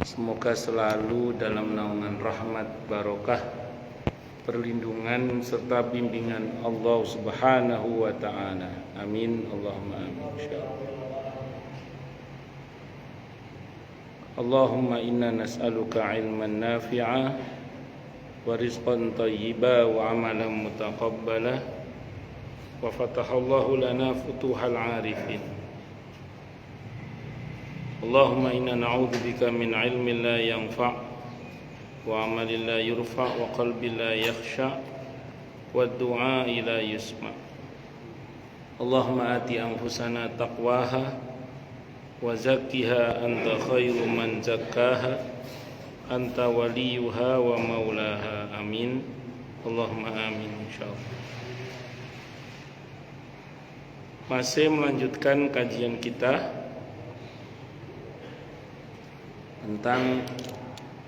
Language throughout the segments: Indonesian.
Semoga selalu dalam naungan rahmat, barokah, perlindungan serta bimbingan Allah Subhanahu wa taala. Amin Allahumma amin insyaallah. Allahumma inna nas'aluka ilman nafi'a wa rizqan thayyiba wa amalan mutaqabbala wa fatahallahu lana futuhal arifin. Allahumma inna na'udzubika min ilmin la yanfa' wa amalin la yurfa' wa qalbin la yakhsha' wa du'a'i la yusma'. Allahumma ati anfusana taqwaha wa zakkiha anta khairu man zakkaha anta waliyuha wa maulaha. Amin Allahumma amin insyaallah. Masih melanjutkan kajian kita tentang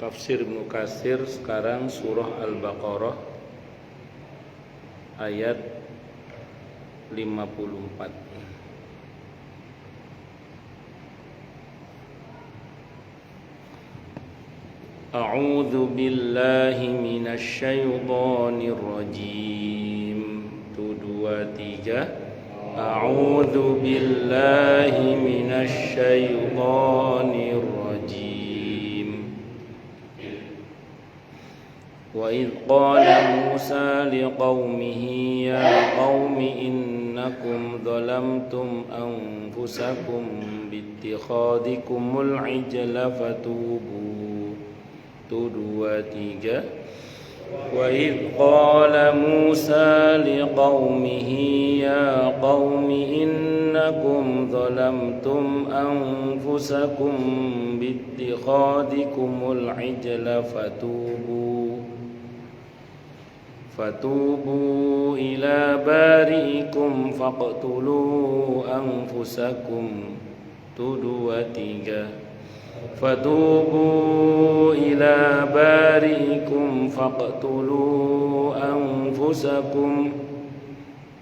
tafsir Ibnu Katsir, sekarang surah Al-Baqarah ayat 54. A'udzu billahi minasy syaithanir rajim. 1 2 3. A'udzu billahi minasy syaithanir rajim. Wa idh qala Musa liqaumihi ya qaumi innakum dhalamtum anfusakum bittikhadikumul ijla fatubu. 1 2 3. Wa idh qala Musa liqaumihi ya qaumi innakum dhalamtum anfusakum bittikhadikumul ijla fatubu ila bari'ikum faqtulu anfusakum. 1 2 3. Fatubu ila bari'ikum faqtulu anfusakum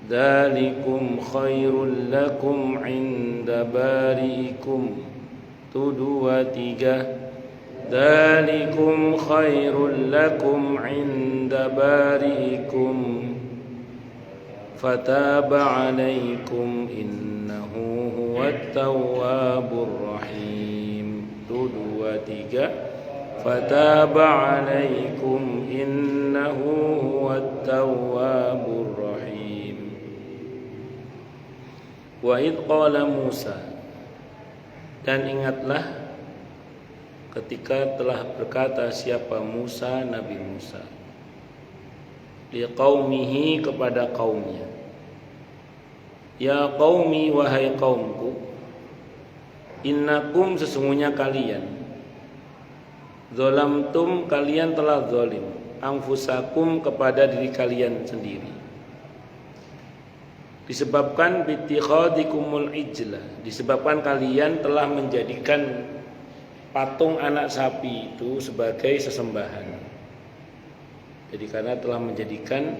dzalikum khairul lakum 'inda bari'ikum. 1 2 3. Dzalikum khairul lakum 'inda bari'ikum fataba 'alaikum innahu huwat tawwabur rahim. 1 2 3. Fataba 'alaikum innahu huwat tawwabur rahim. Wa idh qala Musa, dan ingatlah ketika telah berkata siapa Musa, Nabi Musa, liqaumihi, kepada kaumnya, ya qaumi, wahai kaumku, innakum, sesungguhnya kalian, zalamtum, kalian telah zalim, anfusakum, kepada diri kalian sendiri, disebabkan bittikhadikumul ijla, disebabkan kalian telah menjadikan patung anak sapi itu sebagai sesembahan. Jadi karena telah menjadikan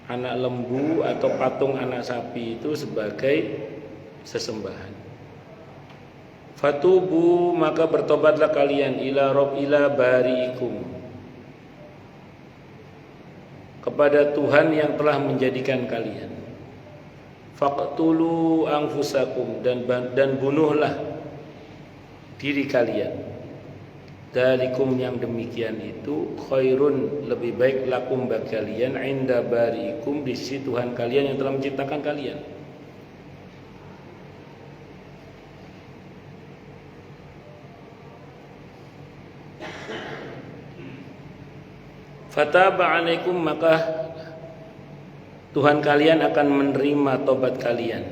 anak lembu atau patung anak sapi itu sebagai sesembahan. Fatubu, maka bertobatlah kalian, ila bari'ikum, kepada Tuhan yang telah menjadikan kalian. Faqtulu anfusakum, dan bunuhlah diri kalian. Dzalikum, yang demikian itu, khairun, lebih baik, lakum, bagi kalian, 'inda bari'ikum, di sisi Tuhan kalian yang telah menciptakan kalian. Fataba 'alaikum, maka Tuhan kalian akan menerima tobat kalian.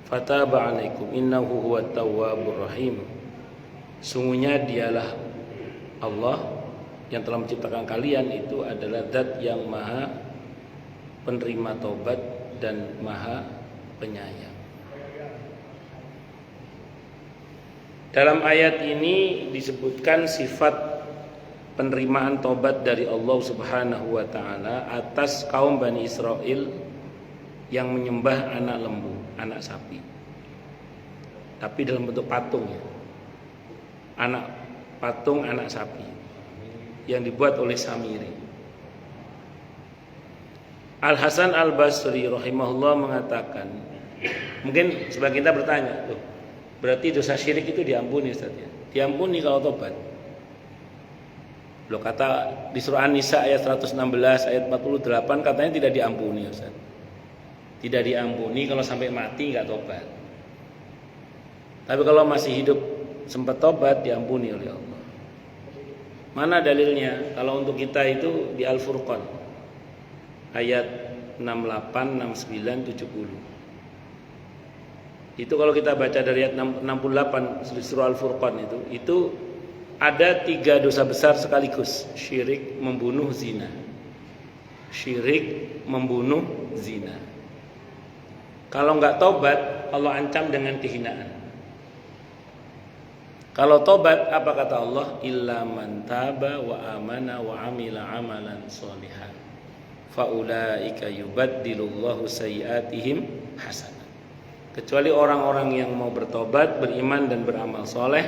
Fataba 'alaikum innahu huwat tawwabur rahim. Sungguhnya dialah Allah yang telah menciptakan kalian, itu adalah zat yang maha penerima tobat dan maha penyayang. Dalam ayat ini disebutkan sifat penerimaan tobat dari Allah Subhanahu wa taala atas kaum Bani Israel yang menyembah anak lembu, anak sapi, tapi dalam bentuk patung ya. anak patung anak sapi yang dibuat oleh Samiri. Al Hasan Al Basri rahimahullah mengatakan, mungkin sebagian kita bertanya, loh, berarti dosa syirik itu diampuni Ustaz ya? Diampuni kalau tobat. Loh, kata di surah An-Nisa ayat 116 ayat 48 katanya tidak diampuni Ustaz. Tidak diampuni kalau sampai mati enggak tobat. Tapi kalau masih hidup sempat tobat diampuni oleh Allah. Mana dalilnya? Kalau untuk kita itu di Al-Furqan ayat 68, 69, 70. Itu kalau kita baca dari ayat 68 surah Al-Furqan itu ada 3 dosa besar sekaligus, syirik, membunuh, zina. Syirik, membunuh, zina. Kalau enggak tobat, Allah ancam dengan kehinaan. Kalau tobat, apa kata Allah? Illa man taba wa amana wa amila amalan sholihan faulaika yubaddilullahu sayyiatihim hasanat. Kecuali orang-orang yang mau bertobat, beriman dan beramal soleh,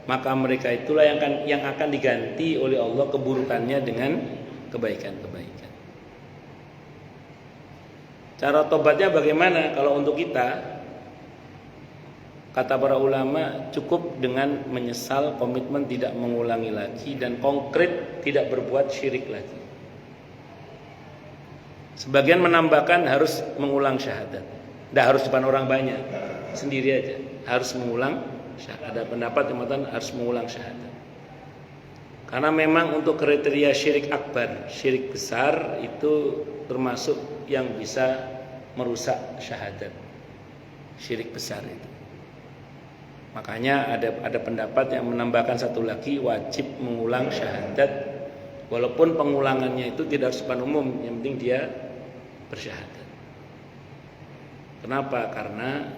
maka mereka itulah yang akan diganti oleh Allah keburukannya dengan kebaikan-kebaikan. Cara tobatnya bagaimana? Kalau untuk kita, kata para ulama, cukup dengan menyesal, komitmen tidak mengulangi lagi, dan konkret tidak berbuat syirik lagi. Sebagian menambahkan harus mengulang syahadat. Tidak harus depan orang banyak, sendiri aja harus mengulang syahadat. Ada pendapat yang mengatakan harus mengulang syahadat. Karena memang untuk kriteria syirik akbar, syirik besar itu termasuk yang bisa merusak syahadat. Syirik besar itu. Makanya ada pendapat yang menambahkan satu lagi, wajib mengulang syahadat, walaupun pengulangannya itu tidak harus depan umum, yang penting dia bersyahadat. Kenapa? Karena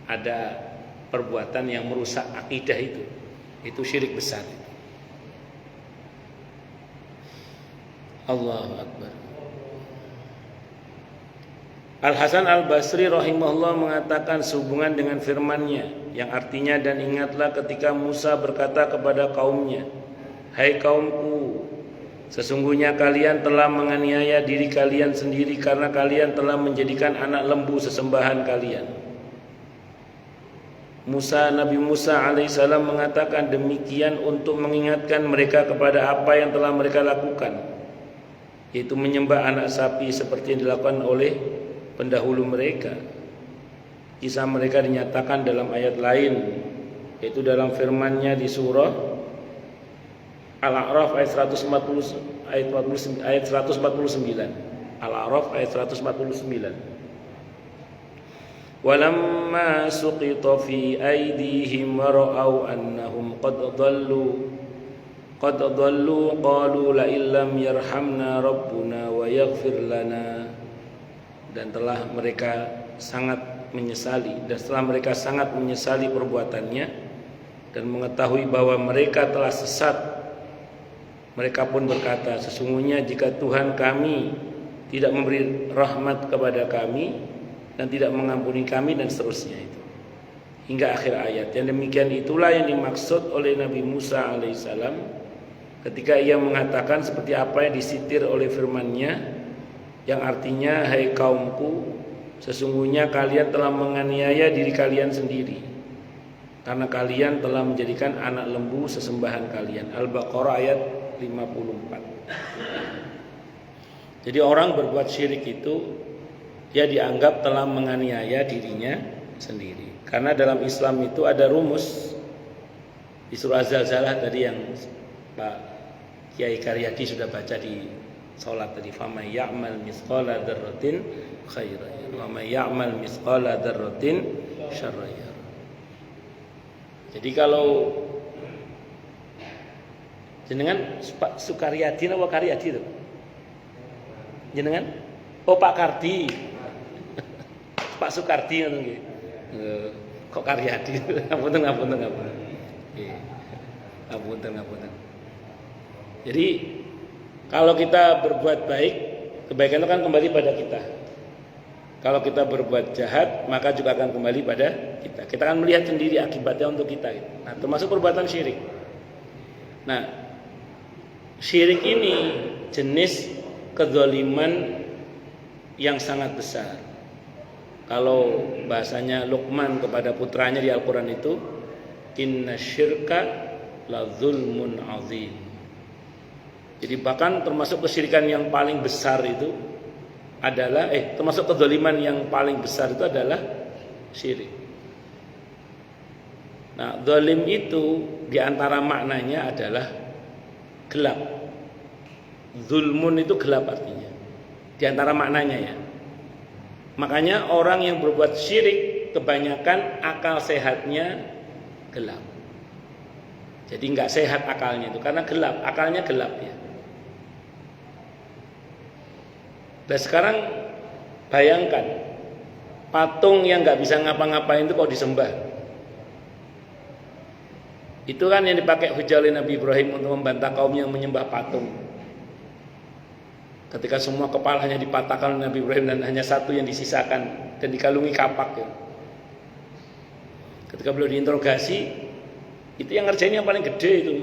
ada perbuatan yang merusak akidah itu syirik besar. Allahu Akbar. Al Hasan Al Basri rahimahullah mengatakan sehubungan dengan firman-Nya yang artinya, dan ingatlah ketika Musa berkata kepada kaumnya, hai kaumku, sesungguhnya kalian telah menganiaya diri kalian sendiri karena kalian telah menjadikan anak lembu sesembahan kalian. Nabi Musa alaihissalam mengatakan demikian untuk mengingatkan mereka kepada apa yang telah mereka lakukan, yaitu menyembah anak sapi seperti yang dilakukan oleh pendahulu mereka. Kisah mereka dinyatakan dalam ayat lain, yaitu dalam firman-Nya di surah Al-A'raf ayat 149. Al-A'raf ayat 149. Walamma suqita fi aydihim ra'au annahum qad dhallu qalu la illam yarhamna rabbuna wa yaghfir lana. Dan telah mereka sangat menyesali, dan setelah mereka sangat menyesali perbuatannya dan mengetahui bahwa mereka telah sesat, mereka pun berkata, sesungguhnya jika Tuhan kami tidak memberi rahmat kepada kami dan tidak mengampuni kami, dan seterusnya itu hingga akhir ayat. Yang demikian itulah yang dimaksud oleh Nabi Musa alaihissalam ketika ia mengatakan seperti apa yang disitir oleh firman-Nya yang artinya, hai kaumku, sesungguhnya kalian telah menganiaya diri kalian sendiri karena kalian telah menjadikan anak lembu sesembahan kalian. Al-Baqarah ayat 54. Jadi orang berbuat syirik itu dia dianggap telah menganiaya dirinya sendiri. Karena dalam Islam itu ada rumus di surah Az-Zalzalah tadi yang Pak Kiai Karyadi sudah baca di salat tadi, faman ya'mal mithqala dzarratin khairan wa may ya'mal mithqala dzarratin syarran. Jadi kalau jenengan Pak Sukaryadi apa Karyadi itu? Jenengan? Oh Pak Kardi. Pak Sukardi ngono nggih. Kok Karyadi? Ngapunten. Nggih. Ngapunten. Jadi kalau kita berbuat baik, kebaikan itu kan kembali pada kita. Kalau kita berbuat jahat, maka juga akan kembali pada kita. Kita akan melihat sendiri akibatnya untuk kita. Nah, termasuk perbuatan syirik. Nah, syirik ini jenis kezaliman yang sangat besar. Kalau bahasanya Luqman kepada putranya di Al-Quran itu, inna syirka la zulmun azim. Jadi bahkan termasuk kesyirikan yang paling besar itu adalah termasuk kezaliman yang paling besar itu adalah syirik. Nah, zalim itu diantara maknanya adalah gelap. Zulmun itu gelap artinya. Diantara maknanya ya. Makanya orang yang berbuat syirik kebanyakan akal sehatnya gelap. Jadi nggak sehat akalnya itu karena gelap, akalnya gelap ya. Dan sekarang bayangkan patung yang nggak bisa ngapa-ngapain itu kok disembah. Itu kan yang dipakai hujah oleh Nabi Ibrahim untuk membantah kaum yang menyembah patung. Ketika semua kepalanya dipatahkan oleh Nabi Ibrahim dan hanya satu yang disisakan dan dikalungi kapak. Ya. Ketika beliau diinterogasi, itu yang ngerjain yang paling gede itu.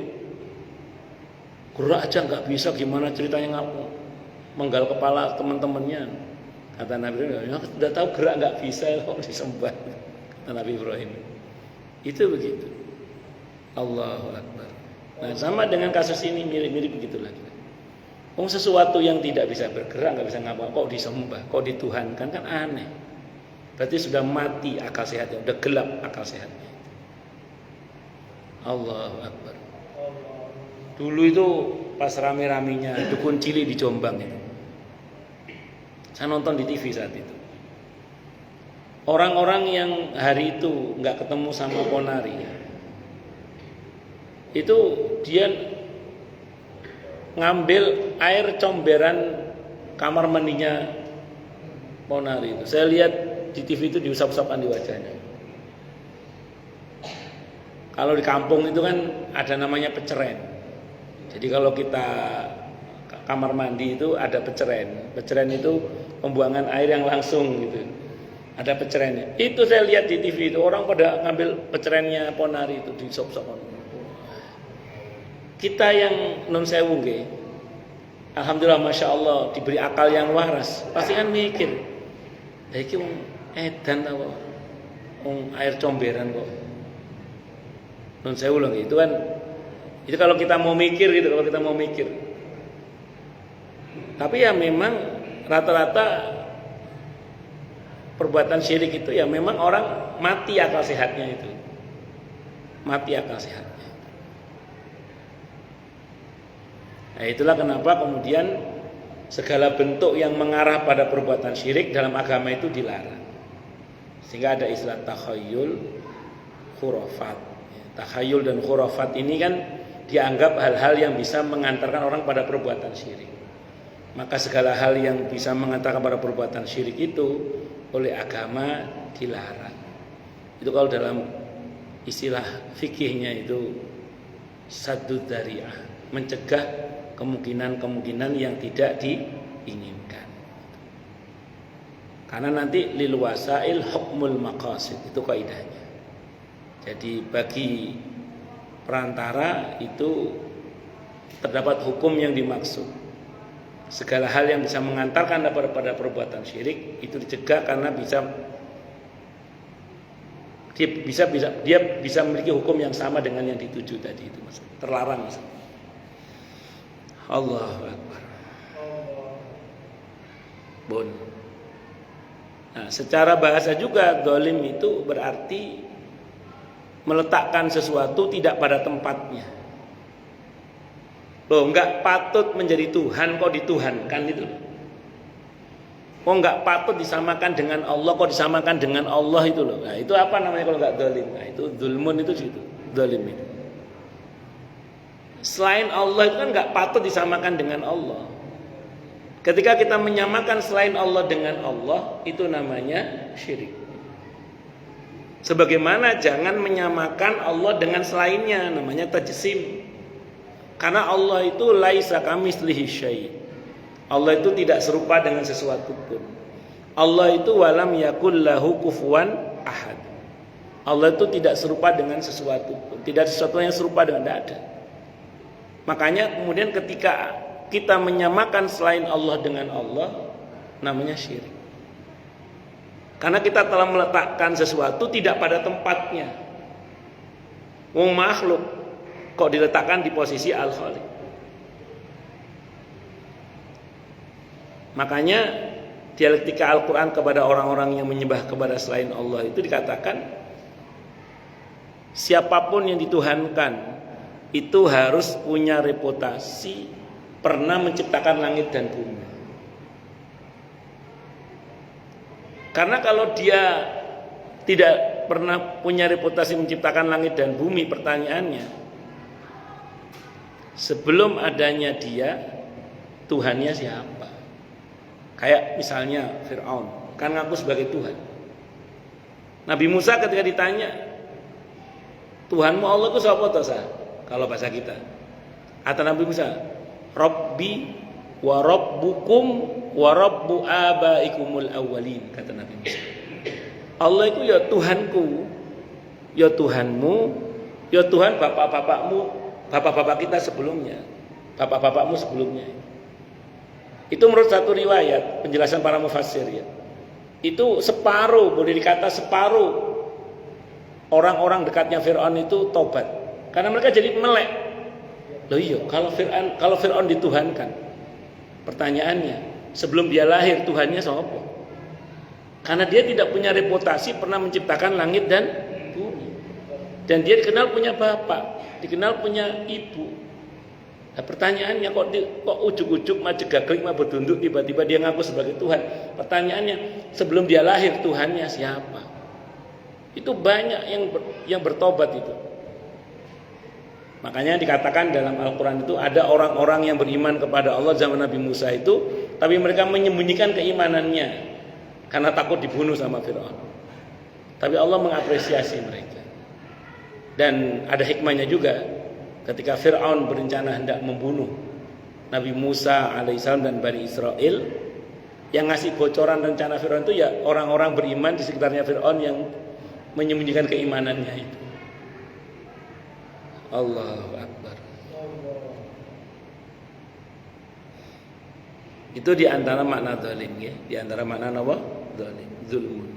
Gerak aja nggak bisa, gimana ceritanya menggal kepala teman-temannya. Kata Nabi Ibrahim, ya, sudah tahu gerak nggak bisa kok disembah. Kata Nabi Ibrahim. Itu begitu. Allahu Akbar. Nah, sama dengan kasus ini mirip-mirip begitu lagi. Sesuatu yang tidak bisa bergerak, nggak bisa ngapa, kok disembah, kok dituhankan, kan aneh. Berarti sudah mati akal sehatnya, sudah gelap akal sehatnya. Allahu Akbar. Dulu itu pas rame-ramenya dukun cili di Jombang itu. Saya nonton di TV saat itu. Orang-orang yang hari itu nggak ketemu sama ponari, itu dia ngambil air comberan kamar mandinya ponari itu. Saya lihat di TV itu diusap-usapan di wajahnya. Kalau di kampung itu kan ada namanya peceren. Jadi kalau kita kamar mandi itu ada peceren. Peceren itu pembuangan air yang langsung gitu. Ada pecerennya. Itu saya lihat di TV itu orang pada ngambil pecerennya ponari itu diusap-usapan. Kita yang non sewu nggih, alhamdulillah masya Allah diberi akal yang waras, pasti kan mikir, iki wong edan ta kok, wong air comberan kok. Non sewu lho itu kan, itu kalau kita mau mikir gitu, kalau kita mau mikir. Tapi ya memang rata-rata perbuatan syirik itu ya memang orang mati akal sehatnya itu, mati akal sehat. Nah, itulah kenapa kemudian segala bentuk yang mengarah pada perbuatan syirik dalam agama itu dilarang. Sehingga ada istilah takhayul, khurafat. Takhayul dan khurafat ini kan dianggap hal-hal yang bisa mengantarkan orang pada perbuatan syirik. Maka segala hal yang bisa mengantarkan pada perbuatan syirik itu oleh agama dilarang. Itu kalau dalam istilah fikihnya itu saddud dzari'ah, mencegah kemungkinan-kemungkinan yang tidak diinginkan. Karena nanti lil wasail hukmul maqasid, itu kaidahnya. Jadi bagi perantara itu terdapat hukum yang dimaksud. Segala hal yang bisa mengantarkan pada perbuatan syirik itu dicegah karena dia bisa memiliki hukum yang sama dengan yang dituju tadi itu, Mas. Terlarang, Mas. Allahu Akbar. Bon. Nah, secara bahasa juga zalim itu berarti meletakkan sesuatu tidak pada tempatnya. Loh, enggak patut menjadi Tuhan kok dituhankan itu. Kok enggak patut disamakan dengan Allah kok disamakan dengan Allah itu loh. Nah, itu apa namanya kalau enggak zalim? Nah, itu zulmun itu situ, zalim itu. Selain Allah itu kan nggak patut disamakan dengan Allah. Ketika kita menyamakan selain Allah dengan Allah, itu namanya syirik. Sebagaimana jangan menyamakan Allah dengan selainnya, namanya tajsim. Karena Allah itu laisa kamitslihi syai'. Allah itu tidak serupa dengan sesuatu pun. Allah itu walam yakul lahu kufuwan ahad. Allah itu tidak serupa dengan sesuatu, tidak sesuatu yang serupa dengan, tidak ada. Makanya kemudian ketika kita menyamakan selain Allah dengan Allah, namanya syirik. Karena kita telah meletakkan sesuatu tidak pada tempatnya. Wong makhluk kok diletakkan di posisi Al-Khaliq. Makanya dialektika Al-Quran kepada orang-orang yang menyembah kepada selain Allah itu dikatakan, siapapun yang dituhankan itu harus punya reputasi pernah menciptakan langit dan bumi. Karena kalau dia tidak pernah punya reputasi menciptakan langit dan bumi, pertanyaannya, sebelum adanya dia, Tuhannya siapa? Kayak misalnya Fir'aun, kan ngaku sebagai Tuhan. Nabi Musa ketika ditanya, Tuhanmu Allah itu siapa tosa? Kalau bahasa kita, kata Nabi Musa, Rabbi wa Rabbukum wa Rabbu abaikumul awwalin, kata Nabi Musa. Allah itu ya Tuhanku, ya Tuhanmu, ya Tuhan bapak-bapakmu, bapak-bapak kita sebelumnya, bapak-bapakmu sebelumnya. Itu menurut satu riwayat penjelasan para mufassir ya. Itu separuh, boleh dikata separuh orang-orang dekatnya Fir'aun itu tobat. Karena mereka jadi melek. Loh iya, kalau Fir'aun dituhankan, pertanyaannya, sebelum dia lahir Tuhannya siapa? Karena dia tidak punya reputasi pernah menciptakan langit dan bumi. Dan dia dikenal punya bapak, dikenal punya ibu. Nah, pertanyaannya kok ujuk-ujuk mah cegaglik mah bertunduk tiba-tiba dia ngaku sebagai Tuhan. Pertanyaannya, sebelum dia lahir Tuhannya siapa? Itu banyak yang bertobat itu. Makanya dikatakan dalam Al-Quran itu ada orang-orang yang beriman kepada Allah zaman Nabi Musa itu, tapi mereka menyembunyikan keimanannya karena takut dibunuh sama Fir'aun. Tapi Allah mengapresiasi mereka. Dan ada hikmahnya juga. Ketika Fir'aun berencana hendak membunuh Nabi Musa alaihissalam dan Bani Israel, yang ngasih bocoran rencana Fir'aun itu ya orang-orang beriman di sekitarnya Fir'aun yang menyembunyikan keimanannya itu. Allahu Akbar. Itu diantara makna zalim ya, diantara makna apa? Zalim, zulmun.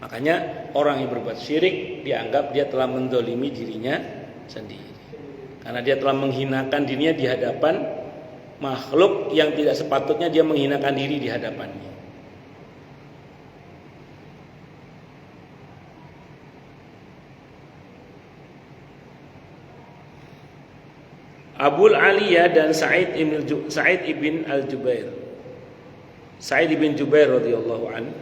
Makanya orang yang berbuat syirik dianggap dia telah menzalimi dirinya sendiri. Karena dia telah menghinakan dirinya di hadapan makhluk yang tidak sepatutnya dia menghinakan diri di hadapannya. Abul Aliyah dan Sa'id ibn al-Jubair. Sa'id ibn Jubair radhiyallahu anhu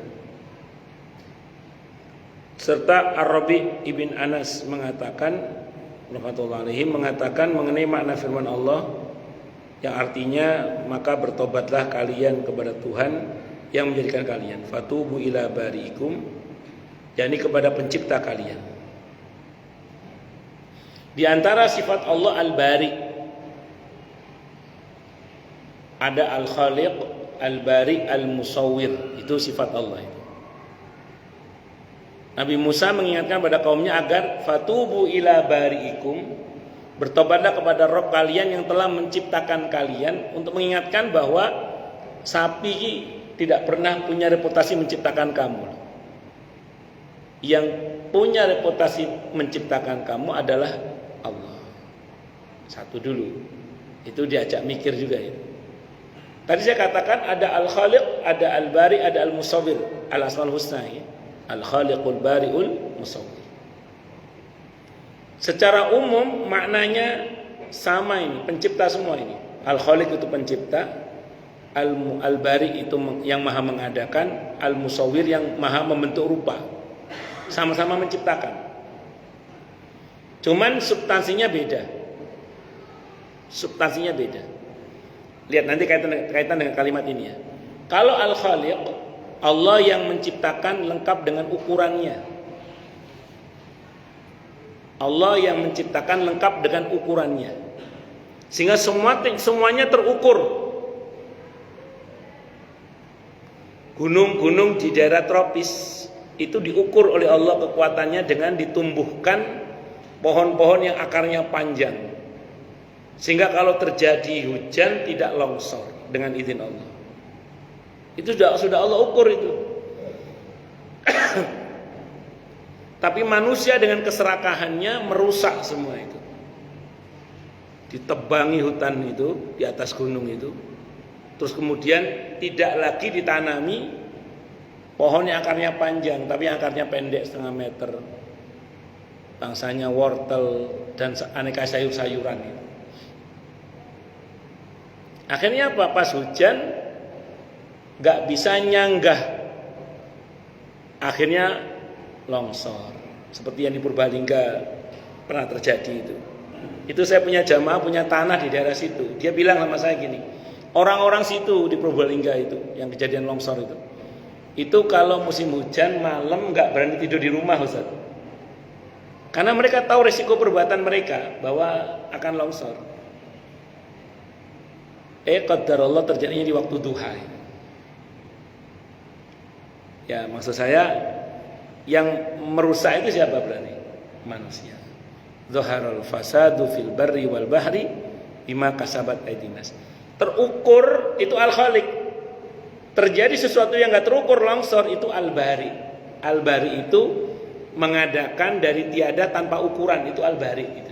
serta Ar-Rabi ibn Anas mengatakan mengenai makna firman Allah yang artinya maka bertobatlah kalian kepada Tuhan yang menjadikan kalian, fatubu ila bariikum, yakni kepada pencipta kalian. Di antara sifat Allah Al-Bari ada Al-Khaliq, Al-Bari, Al-Musawwir, itu sifat Allah itu. Nabi Musa mengingatkan pada kaumnya agar fatubu ila bariikum, bertobatlah kepada Rabb kalian yang telah menciptakan kalian, untuk mengingatkan bahwa sapi tidak pernah punya reputasi menciptakan kamu. Yang punya reputasi menciptakan kamu adalah Allah. Satu dulu. Itu diajak mikir juga ya. Tadi saya katakan ada Al-Khaliq, ada Al-Bari, ada Al-Musawwir, Al-Asmaul Husna ya. Al-Khaliqul Bari'ul Musawwir. Secara umum maknanya sama ini, pencipta semua ini. Al-Khaliq itu pencipta, Al-Bari itu yang maha mengadakan, Al-Musawwir yang maha membentuk rupa. Sama-sama menciptakan. Cuman substansinya beda. Substansinya beda. Lihat nanti kaitan dengan kalimat ini ya. Kalau Al-Khaliq, Allah yang menciptakan lengkap dengan ukurannya. Allah yang menciptakan lengkap dengan ukurannya. Sehingga semuanya terukur. gunung-gunung di daerah tropis itu diukur oleh Allah kekuatannya dengan ditumbuhkan pohon-pohon yang akarnya panjang, sehingga kalau terjadi hujan tidak longsor dengan izin Allah. Itu sudah Allah ukur itu. Tapi manusia dengan keserakahannya merusak semua itu. Ditebangi hutan itu di atas gunung itu. Terus kemudian tidak lagi ditanami pohon yang akarnya panjang, tapi yang akarnya pendek 0,5 meter. Bangsanya wortel dan aneka sayur-sayuran itu. Akhirnya apa? Pas hujan gak bisa nyanggah. Akhirnya longsor. Seperti yang di Purbalingga pernah terjadi itu. Itu saya punya jamaah, punya tanah di daerah situ. Dia bilang sama saya gini, orang-orang situ di Purbalingga itu, yang kejadian longsor itu kalau musim hujan malam gak berani tidur di rumah, Ustaz. Karena mereka tahu resiko perbuatan mereka bahwa akan longsor. Qadarullah terjadinya di waktu duha. Ya, maksud saya yang merusak itu siapa berarti? Manusia. Zaharul fasadu fil barri wal bahri bima kasabat aydinas. Terukur itu al-khaliq. Terjadi sesuatu yang enggak terukur longsor itu al-bari. Al-bari itu mengadakan dari tiada tanpa ukuran, itu al-bari gitu.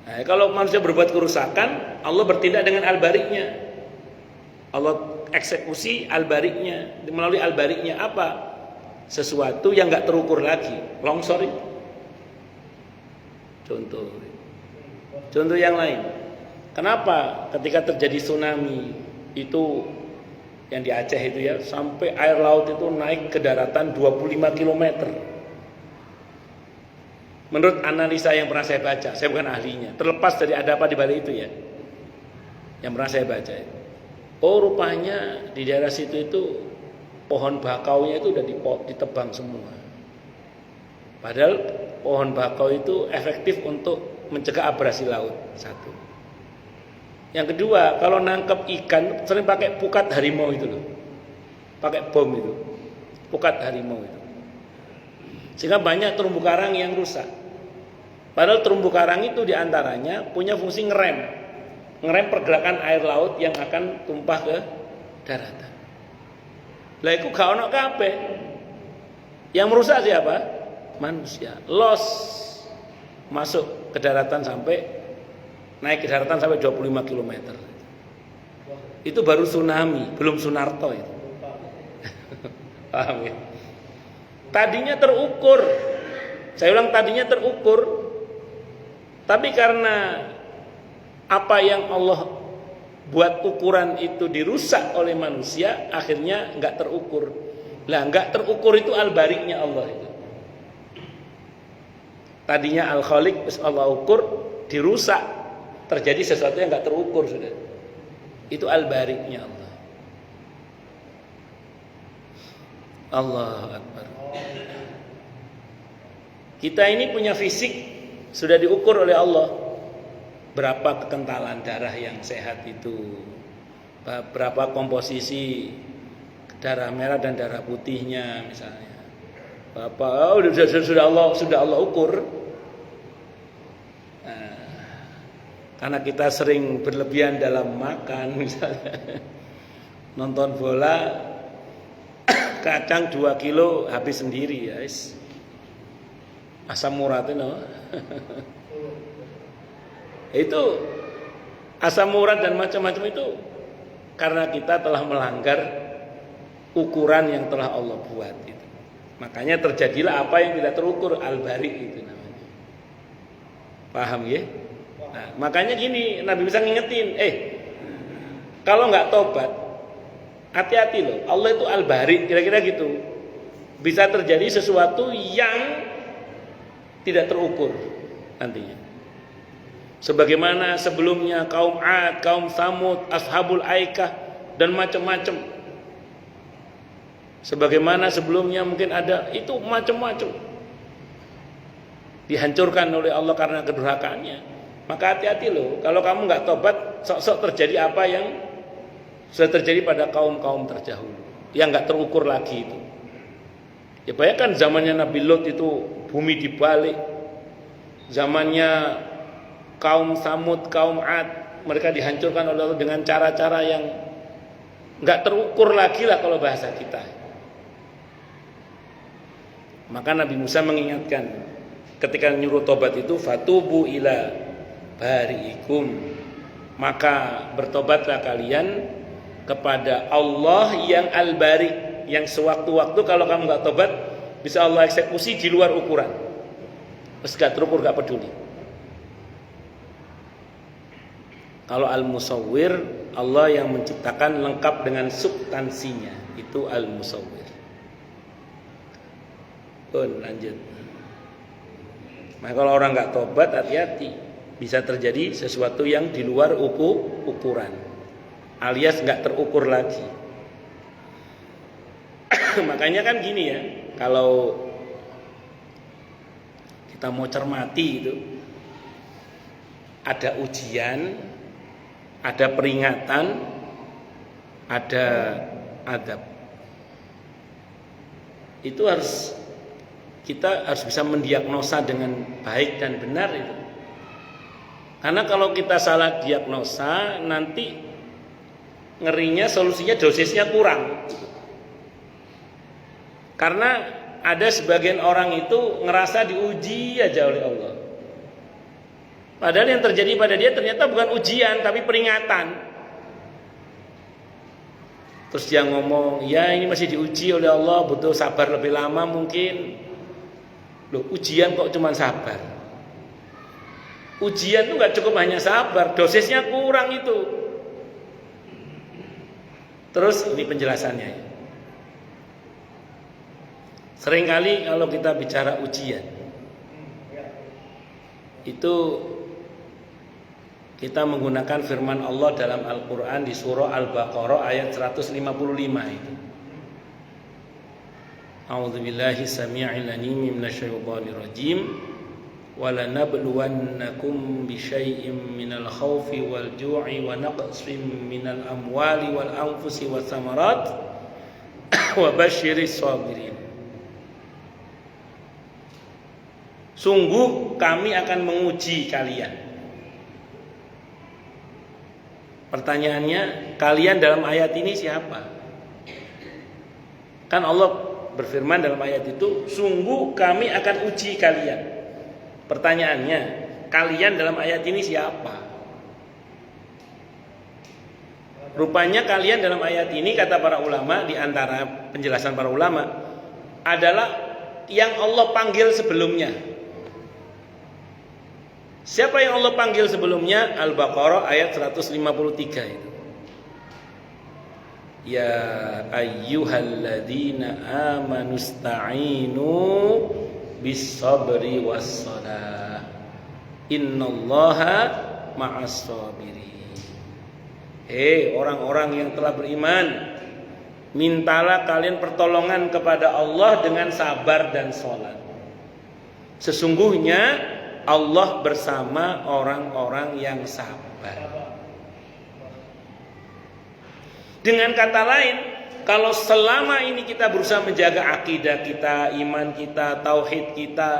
Nah, kalau manusia berbuat kerusakan, Allah bertindak dengan al-bari'nya. Allah eksekusi al-bari'nya. Melalui al-bari'nya apa? Sesuatu yang enggak terukur lagi, longsor itu. Contoh yang lain. Kenapa ketika terjadi tsunami itu yang di Aceh itu ya, sampai air laut itu naik ke daratan 25 km. Menurut analisa yang pernah saya baca, saya bukan ahlinya, terlepas dari ada apa di balik itu ya, yang pernah saya baca. Oh, rupanya di daerah situ itu pohon bakaunya itu udah ditebang semua. Padahal pohon bakau itu efektif untuk mencegah abrasi laut, satu. Yang kedua, kalau nangkep ikan sering pakai pukat harimau itu loh. Pakai bom itu. Pukat harimau itu. Sehingga banyak terumbu karang yang rusak. Padahal terumbu karang itu diantaranya punya fungsi ngerem. Ngerem pergerakan air laut yang akan tumpah ke daratan. Lah iku gak ono kabeh. Yang merusak siapa? Manusia. Los masuk ke daratan sampai naik ke daratan sampai 25 km. Itu baru tsunami, belum Sunarto itu. Paham ya? Tadinya terukur. Saya ulang, tadinya terukur. Tapi karena apa yang Allah buat ukuran itu dirusak oleh manusia, akhirnya enggak terukur. Lah enggak terukur itu al-bari'nya Allah itu. Tadinya al-khaliq, Allah ukur, dirusak. Terjadi sesuatu yang enggak terukur sudah. Itu al-bari'nya Allah. Allahu Akbar. Kita ini punya fisik sudah diukur oleh Allah. Berapa kekentalan darah yang sehat itu, berapa komposisi darah merah dan darah putihnya misalnya. Sudah Allah ukur. Karena kita sering berlebihan dalam makan misalnya, nonton bola kacang 2 kilo habis sendiri ya, asam urat itu itu asam urat dan macam-macam itu karena kita telah melanggar ukuran yang telah Allah buat itu. Makanya terjadilah apa yang tidak terukur, al-bari itu namanya. Paham ya? Nah, makanya gini, Nabi bisa ngingetin, kalau nggak tobat, hati-hati loh. Allah itu al-bari, kira-kira gitu. Bisa terjadi sesuatu yang tidak terukur nantinya. Sebagaimana sebelumnya kaum Ad, kaum Samud, Ashabul Aikah dan macam-macam. Sebagaimana sebelumnya mungkin ada itu macam-macam. Dihancurkan oleh Allah karena kedurhakaannya. Maka hati-hati loh, kalau kamu nggak tobat, sok-sok terjadi apa yang Sudah terjadi pada kaum-kaum terdahulu yang nggak terukur lagi itu. Ya bayangkan zamannya Nabi Lot itu bumi dibalik. Zamannya kaum Samud, kaum Ad, mereka dihancurkan oleh Allah dengan cara-cara yang nggak terukur lagi lah kalau bahasa kita. Maka Nabi Musa mengingatkan ketika nyuruh tobat itu, fatubu ila bari'ikum, maka bertobatlah kalian kepada Allah yang al-bari, yang sewaktu-waktu kalau kamu nggak tobat bisa Allah eksekusi di luar ukuran. Terus gak terukur, gak peduli. Kalau al-musawwir, Allah yang menciptakan lengkap dengan substansinya, itu al-musawwir. Lanjut. Nah kalau orang gak tobat, hati-hati, bisa terjadi sesuatu yang di luar ukuran, alias gak terukur lagi. Makanya kan gini ya, kalau kita mau cermati itu, ada ujian, ada peringatan, ada adab. Itu kita harus bisa mendiagnosa dengan baik dan benar itu. Karena kalau kita salah diagnosa, nanti ngerinya solusinya dosisnya kurang. Karena ada sebagian orang itu ngerasa diuji aja oleh Allah. Padahal yang terjadi pada dia ternyata bukan ujian tapi peringatan. Terus dia ngomong, ya ini masih diuji oleh Allah, butuh sabar lebih lama mungkin. Loh, ujian kok cuma sabar? Ujian itu gak cukup hanya sabar, dosisnya kurang itu. Terus ini penjelasannya. Seringkali kalau kita bicara ujian, itu kita menggunakan firman Allah dalam Al-Quran di surah Al-Baqarah ayat 155 itu. A'udzubillahi samii'il 'aliim minasyaitonir rajim. وَلَنَبْلُوَنَّكُمْ بِشَيْءٍ مِّنَ الْخَوْفِ وَالْجُوعِ وَنَقْصٍ مِّنَ الْأَمْوَالِ وَالْأَنفُسِ وَالثَّمَرَاتِ وَبَشِّرِ الصَّابِرِينَ. Sungguh kami akan menguji kalian. Pertanyaannya, kalian dalam ayat ini siapa? Kan Allah berfirman dalam ayat itu, sungguh kami akan uji kalian. Pertanyaannya, kalian dalam ayat ini siapa? Rupanya kalian dalam ayat ini, kata para ulama, di antara penjelasan para ulama, adalah yang Allah panggil sebelumnya. Siapa yang Allah panggil sebelumnya? Al-Baqarah ayat 153 itu. Ya ayyuhalladzina amanu ista'inu bis-sabri was-shalah. Innallaha ma'as-sabirin. Orang-orang yang telah beriman, mintalah kalian pertolongan kepada Allah dengan sabar dan sholat. Sesungguhnya Allah bersama orang-orang yang sabar. Dengan kata lain, kalau selama ini kita berusaha menjaga akidah kita, iman kita, tauhid kita,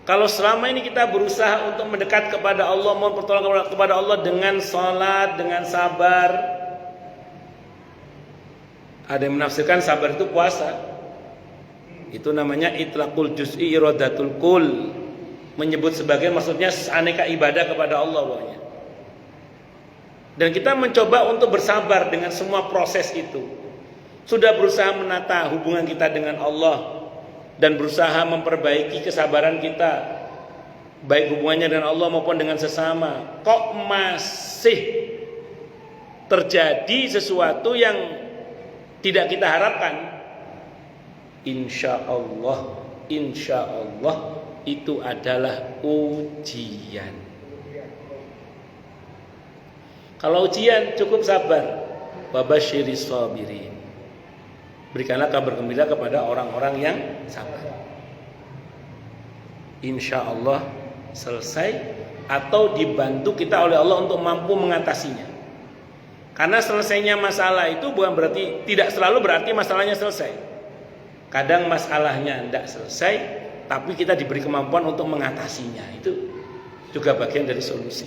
kalau selama ini kita berusaha untuk mendekat kepada Allah, mohon pertolongan kepada Allah dengan salat, dengan sabar. Ada yang menafsirkan sabar itu puasa. Itu namanya itlaqul juz'i iradatul kul. Menyebut sebagai maksudnya aneka ibadah kepada Allah pokoknya. Dan kita mencoba untuk bersabar dengan semua proses itu. Sudah berusaha menata hubungan kita dengan Allah dan berusaha memperbaiki kesabaran kita, baik hubungannya dengan Allah maupun dengan sesama. Kok masih terjadi sesuatu yang tidak kita harapkan? Insya Allah itu adalah ujian. Kalau ujian cukup sabar. Babasyiris sabirin. Berikanlah kabar gembira kepada orang-orang yang sabar. Insya Allah selesai atau dibantu kita oleh Allah untuk mampu mengatasinya. Karena selesainya masalah itu bukan berarti, tidak selalu berarti masalahnya selesai. Kadang masalahnya tidak selesai, tapi kita diberi kemampuan untuk mengatasinya. Itu juga bagian dari solusi.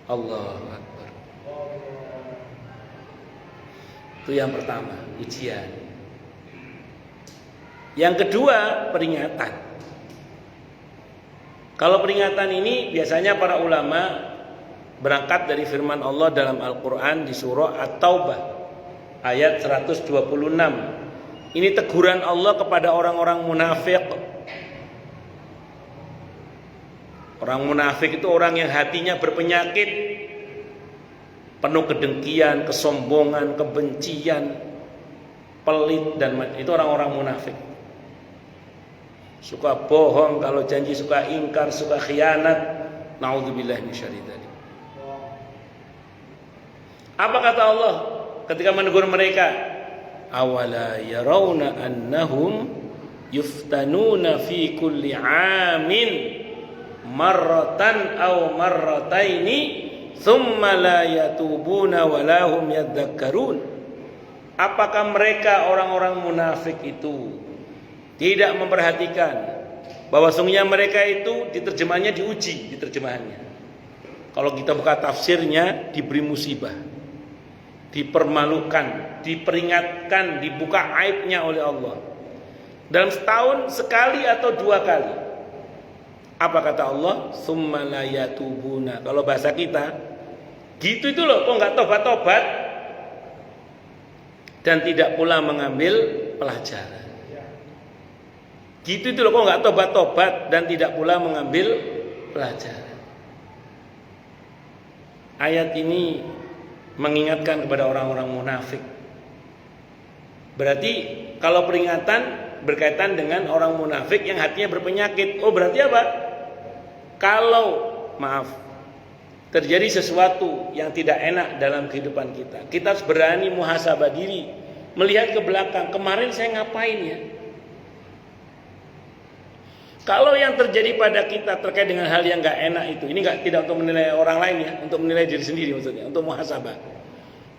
Allahu Akbar. Itu yang pertama, ujian. Yang kedua, peringatan. Kalau peringatan ini biasanya para ulama berangkat dari firman Allah dalam Al-Quran di surah At-Taubah ayat 126. Ini teguran Allah kepada orang-orang munafik. Orang munafik itu orang yang hatinya berpenyakit, penuh kedengkian, kesombongan, kebencian, pelit, dan itu orang-orang munafik. Suka bohong, kalau janji suka ingkar, suka khianat. Naudzubillahi minasyarri dzalik. Apa kata Allah ketika menegur mereka? Awala yarawna annahum yuftanuna fi kulli amin marratan aw marrataini thumma la yatubuna wa lahum yadzakkarun. Apakah mereka orang-orang munafik itu tidak memperhatikan bahwa sungguhnya mereka itu diterjemahnya diuji, diterjemahannya. Kalau kita buka tafsirnya, diberi musibah, dipermalukan, diperingatkan, dibuka aibnya oleh Allah dalam setahun sekali atau dua kali. Apa kata Allah? Summa la yatubuna. Kalau bahasa kita gitu itu loh, kok nggak tobat-tobat dan tidak pula mengambil pelajaran. Gitu itu loh, kok nggak tobat-tobat dan tidak pula mengambil pelajaran. Ayat ini mengingatkan kepada orang-orang munafik. Berarti kalau peringatan berkaitan dengan orang munafik yang hatinya berpenyakit. Oh, berarti apa? Kalau terjadi sesuatu yang tidak enak dalam kehidupan kita, kita harus berani muhasabah diri, melihat ke belakang, kemarin saya ngapain ya? Kalau yang terjadi pada kita terkait dengan hal yang nggak enak itu, ini tidak untuk menilai orang lain ya, untuk menilai diri sendiri maksudnya, untuk muhasabah.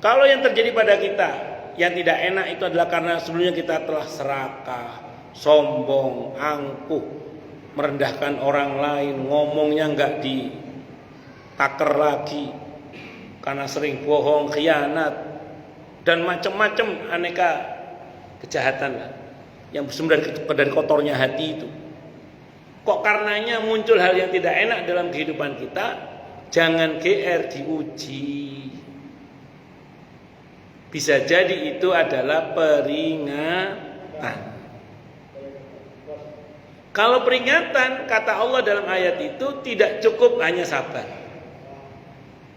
Kalau yang terjadi pada kita yang tidak enak itu adalah karena sebelumnya kita telah serakah, sombong, angkuh, merendahkan orang lain, ngomongnya nggak ditaker lagi, karena sering bohong, khianat, dan macam-macam aneka kejahatan lah, yang sebenarnya dari kotornya hati itu. Kok karenanya muncul hal yang tidak enak dalam kehidupan kita, jangan GR, diuji. Bisa jadi itu adalah peringatan. Kalau peringatan, kata Allah dalam ayat itu, tidak cukup hanya sabar.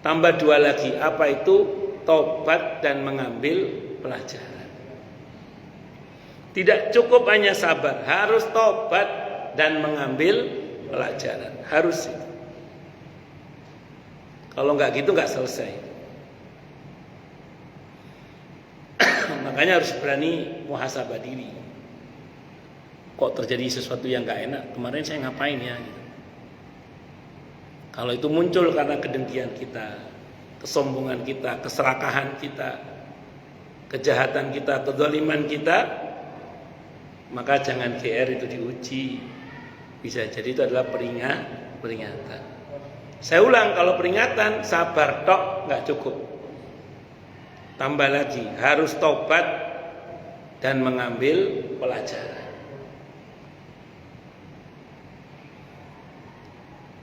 Tambah dua lagi, apa itu? Tobat dan mengambil pelajaran. Tidak cukup hanya sabar, harus tobat dan mengambil pelajaran. Harus itu. Kalau nggak gitu nggak selesai. Makanya harus berani muhasabah diri. Kok terjadi sesuatu yang nggak enak? Kemarin saya ngapain ya? Gitu. Kalau itu muncul karena kedengkian kita, kesombongan kita, keserakahan kita, kejahatan kita, kezaliman kita, maka jangan GR itu diuji. Bisa jadi itu adalah peringatan. Saya ulang, kalau peringatan sabar tok nggak cukup. Tambah lagi, harus tobat dan mengambil pelajaran.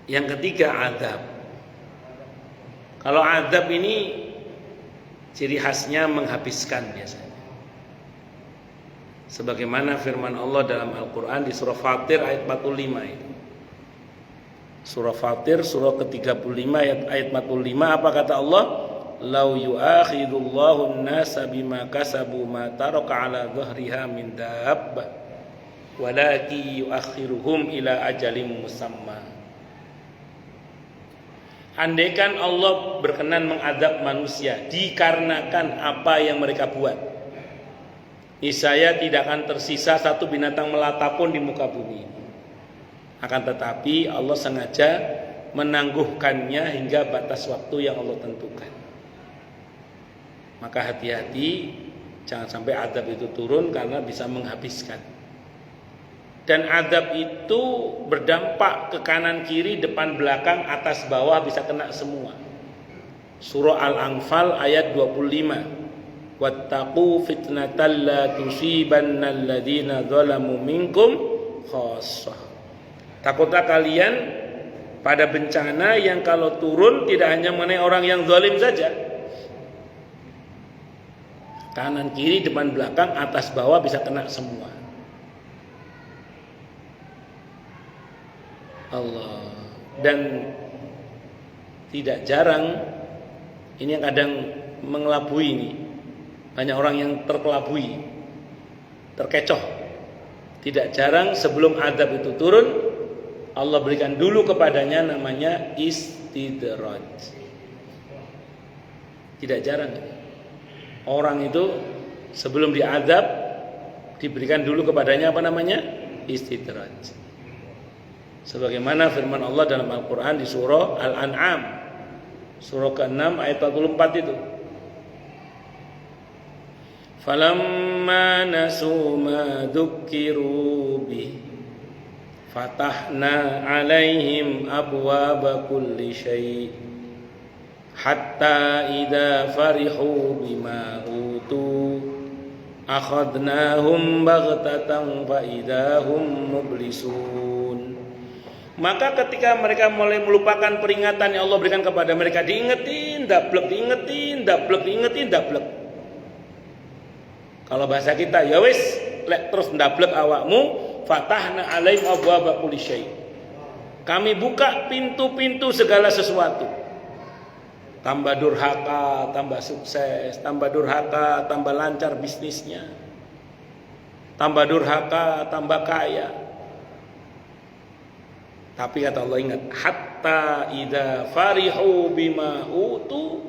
Yang ketiga, azab. Kalau azab ini ciri khasnya menghabiskan biasanya. Sebagaimana firman Allah dalam Al-Quran di surah Fatir ayat 45 itu. Surah Fatir surah ke-35 ayat 45, apa kata Allah? Lau yu'akhidullahu an-nasa bima kasabu ma taraka ala dhahriha min dabbah walaki yu'akhiruhum ila ajalim musamma. Andaikan Allah berkenan mengadab manusia dikarenakan apa yang mereka buat, niscaya tidak akan tersisa satu binatang melata pun di muka bumi. Akan tetapi Allah sengaja menangguhkannya hingga batas waktu yang Allah tentukan. Maka hati-hati, jangan sampai azab itu turun karena bisa menghabiskan. Dan azab itu berdampak ke kanan kiri, depan belakang, atas bawah, bisa kena semua. Surah Al-Anfal ayat 25. Wattaqu fitnatal la tusibannal ladzina zalamu minkum khassah. Takutlah kalian pada bencana yang kalau turun tidak hanya mengenai orang yang zalim saja. Kanan kiri, depan belakang, atas bawah, bisa kena semua. Allah. Dan tidak jarang, ini yang kadang mengelabui ini, banyak orang yang terkelabui, terkecoh. Tidak jarang sebelum azab itu turun, Allah berikan dulu kepadanya namanya istidraj. Tidak jarang orang itu sebelum diazab diberikan dulu kepadanya apa namanya? Istidraj. Sebagaimana firman Allah dalam Al-Quran di surah Al-An'am, surah ke-6 ayat 44 itu. Falamma nasu ma dzukkiru bih fatahna 'alaihim abwaaba kulli syai' hatta idza farihu bima utu akhadnahum baghtatan fa idahum mublisun. Maka ketika mereka mulai melupakan peringatan yang Allah berikan kepada mereka, diingetin, dablek, diingetin, dablek, diingetin, dablek. Kalau bahasa kita, ya wis, lek terus dablek awakmu, fatahna alaihim abwaaba kulli syai'. Kami buka pintu-pintu segala sesuatu. Tambah durhaka, tambah sukses, tambah durhaka, tambah lancar bisnisnya. Tambah durhaka, tambah kaya. Tapi kata Allah, ingat, hatta idza farihu bima utu,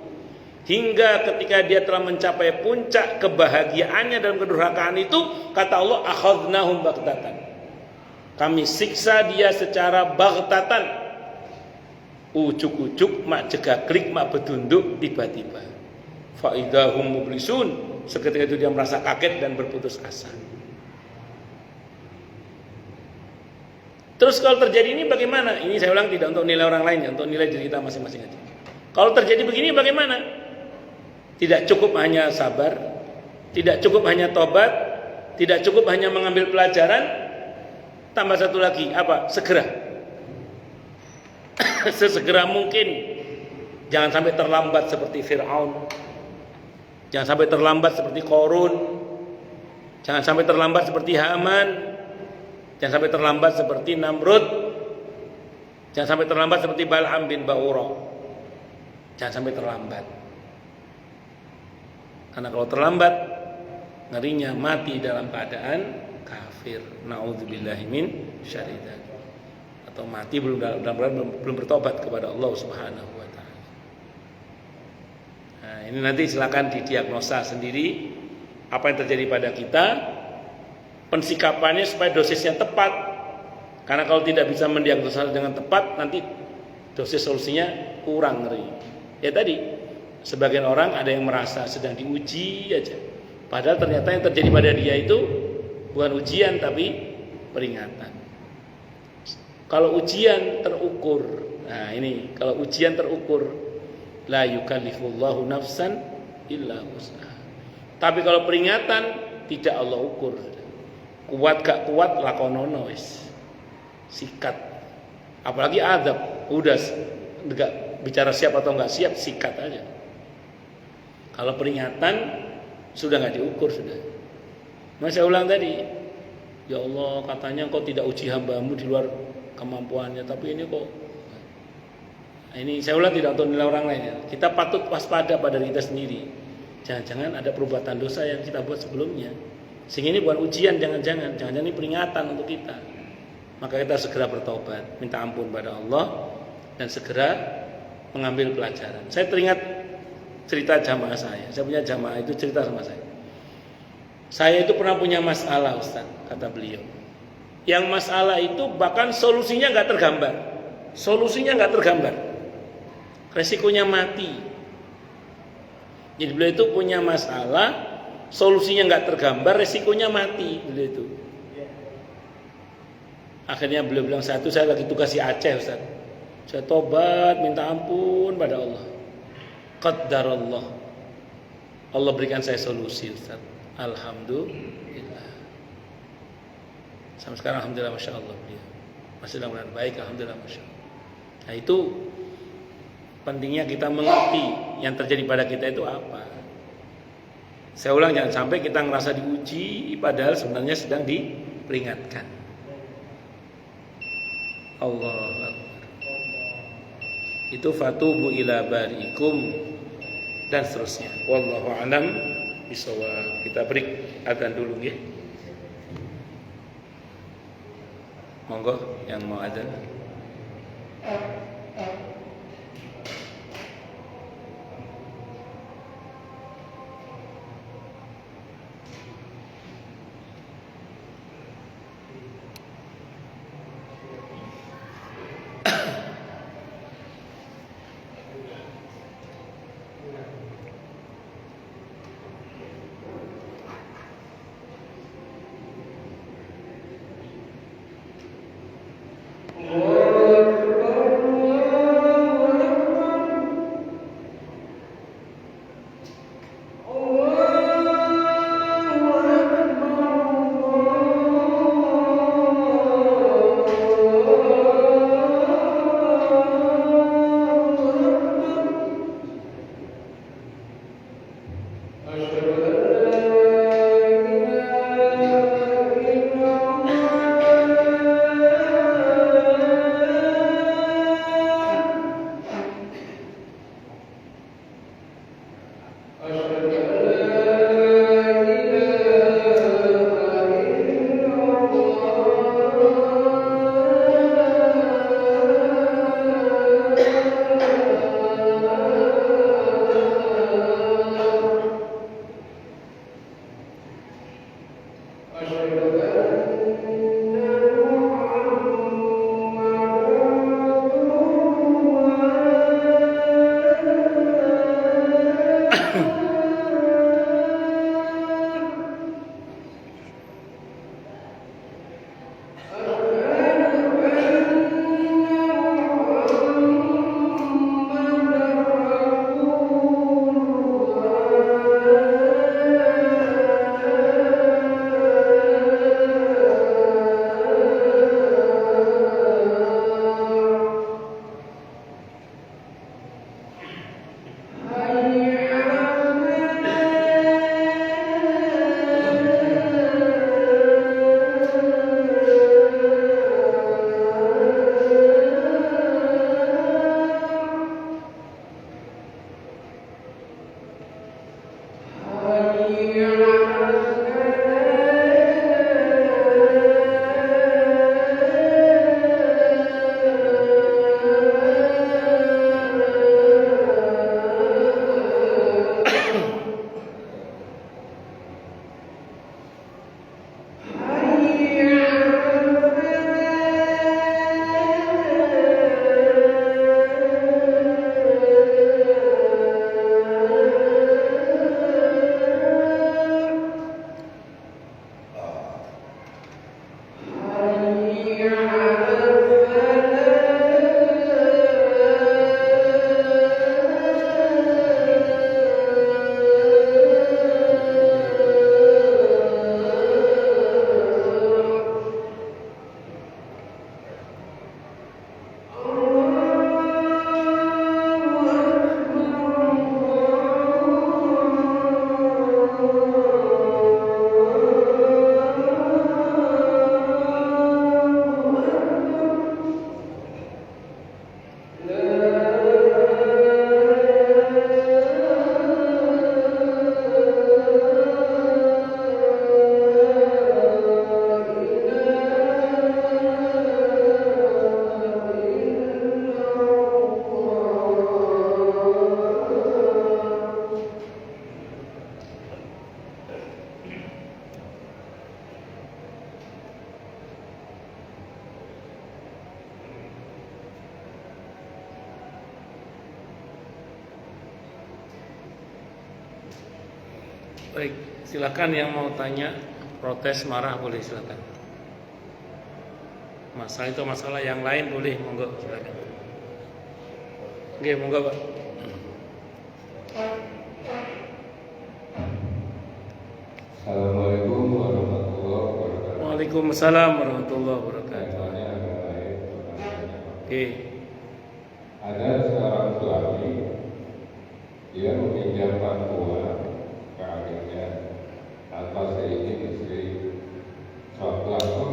hingga ketika dia telah mencapai puncak kebahagiaannya dalam kedurhakaan itu, kata Allah, akhadnahum baghtatan. Kami siksa dia secara baghtatan. Ujuk-ujuk, mak jegaklik, mak bedunduk, tiba-tiba. Fa idahum mublisun, seketika itu dia merasa kaget dan berputus asa. Terus kalau terjadi ini bagaimana? Ini saya ulang tidak untuk nilai orang lain, ya, untuk nilai diri kita masing-masing aja. Kalau terjadi begini bagaimana? Tidak cukup hanya sabar, tidak cukup hanya tobat, tidak cukup hanya mengambil pelajaran, tambah satu lagi, apa? Segera. Sesegera mungkin. Jangan sampai terlambat seperti Fir'aun. Jangan sampai terlambat seperti Qarun. Jangan sampai terlambat seperti Haman. Jangan sampai terlambat seperti Namrud. Jangan sampai terlambat seperti Bal'am bin Ba'ura. Jangan sampai terlambat. Karena kalau terlambat, ngerinya mati dalam keadaan kafir. Na'udzubillahi min syarri dzalik. Atau mati belum bertobat kepada Allah Subhanahu wa taala. Nah, ini nanti silakan didiagnosa sendiri apa yang terjadi pada kita. Pensikapannya supaya dosisnya tepat. Karena kalau tidak bisa mendiagnosa dengan tepat, nanti dosis solusinya kurang ngeri. Ya tadi, sebagian orang ada yang merasa sedang diuji aja. Padahal ternyata yang terjadi pada dia itu bukan ujian tapi peringatan. Kalau ujian terukur, nah ini kalau ujian terukur, la yukallifullahu nafsan illa wus'aha. Tapi kalau peringatan tidak Allah ukur. Kuat gak kuat lakonono wis. Sikat. Apalagi azab, udah enggak bicara siap atau enggak siap, sikat aja. Kalau peringatan sudah enggak diukur sudah. Saya ulang tadi, ya Allah katanya kau tidak uji hambamu di luar kemampuannya, tapi ini kok. Nah, ini saya ulang tidak untuk nilai orang lain ya. Kita patut waspada pada diri kita sendiri. Jangan-jangan ada perbuatan dosa yang kita buat sebelumnya. Sehingga ini bukan ujian, jangan-jangan ini peringatan untuk kita. Maka kita segera bertobat, minta ampun pada Allah dan segera mengambil pelajaran. Saya teringat cerita jamaah saya. Saya punya jamaah itu cerita sama saya. Saya itu pernah punya masalah, Ustaz, kata beliau. Yang masalah itu bahkan solusinya nggak tergambar. solusinya nggak tergambar, resikonya mati. Jadi beliau itu punya masalah, solusinya nggak tergambar, resikonya mati beliau itu. Akhirnya beliau bilang, saya lagi tugas di Aceh Ustaz, saya tobat minta ampun pada Allah. Qaddarallah, Allah berikan saya solusi Ustaz. Alhamdulillah. Sampai sekarang alhamdulillah, masya Allah beliau masih dalam keadaan baik, alhamdulillah, masya Allah. Nah itu pentingnya kita mengerti yang terjadi pada kita itu apa. Saya ulang, jangan sampai kita ngerasa diuji padahal sebenarnya sedang diperingatkan. Allah itu fatubu ila barikum dan seterusnya. Wallahu a'lam bishawab. Kita break adzan dulu ya. Monggo yang mau adzan. Baik, silakan yang mau tanya, protes, marah boleh silakan. Masalah itu masalah yang lain boleh, monggo silakan. Oke, monggo Pak. Assalamualaikum warahmatullahi wabarakatuh. Waalaikumsalam warahmatullahi wabarakatuh. Oke. Ada seorang suami, dia meminjamkan uang ke adiknya tanpa seizin istri. Suatu waktu